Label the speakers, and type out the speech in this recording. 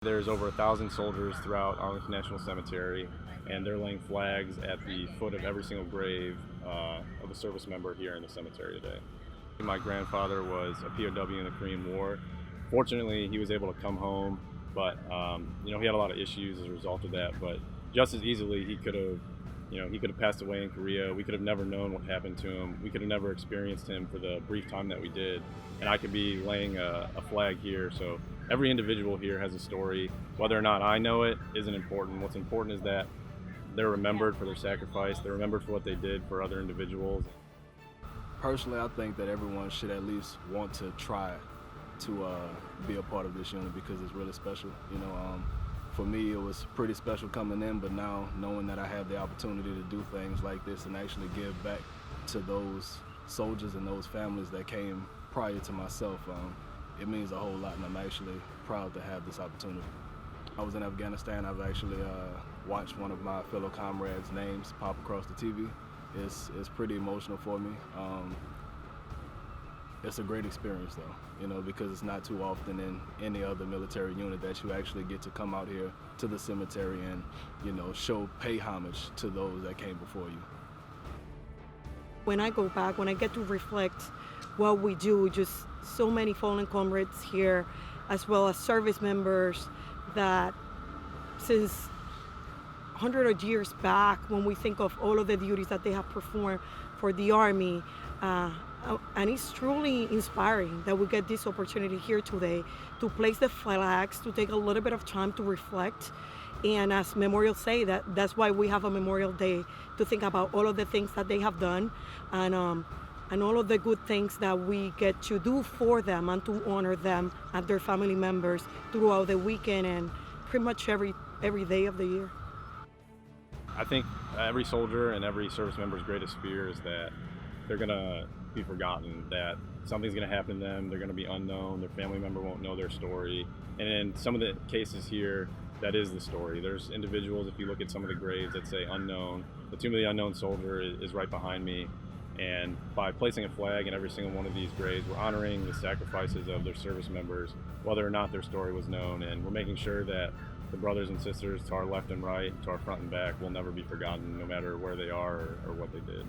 Speaker 1: There's over 1,000 soldiers throughout Arlington National Cemetery, and they're laying flags at the foot of every single grave of a service member here in the cemetery today. My grandfather was a POW in the Korean War. Fortunately, he was able to come home, but he had a lot of issues as a result of that. But just as easily, he could have passed away in Korea. We could have never known what happened to him. We could have never experienced him for the brief time that we did. And I could be laying a flag here. So every individual here has a story. Whether or not I know it isn't important. What's important is that they're remembered for their sacrifice. They're remembered for what they did for other individuals.
Speaker 2: Personally, I think that everyone should at least want to try to be a part of this unit because it's really special. For me, it was pretty special coming in, but now knowing that I have the opportunity to do things like this and actually give back to those soldiers and those families that came prior to myself, it means a whole lot, and I'm actually proud to have this opportunity. I was in Afghanistan. I've actually watched one of my fellow comrades' names pop across the TV. It's pretty emotional for me. It's a great experience though, because it's not too often in any other military unit that you actually get to come out here to the cemetery and, pay homage to those that came before you.
Speaker 3: When I go back, when I get to reflect what we do, just so many fallen comrades here, as well as service members that since hundreds of years back, when we think of all of the duties that they have performed for the Army, and it's truly inspiring that we get this opportunity here today to place the flags, to take a little bit of time to reflect. And as memorials say, that's why we have a Memorial Day, to think about all of the things that they have done and all of the good things that we get to do for them and to honor them and their family members throughout the weekend and pretty much every day of the year.
Speaker 1: I think every soldier and every service member's greatest fear is that they're going to be forgotten, that something's going to happen to them, they're going to be unknown, their family member won't know their story. And in some of the cases here, that is the story. There's individuals, if you look at some of the graves that say unknown, the Tomb of the Unknown Soldier is right behind me. And by placing a flag in every single one of these graves, we're honoring the sacrifices of their service members, whether or not their story was known. And we're making sure that the brothers and sisters to our left and right, to our front and back, will never be forgotten, no matter where they are or what they did.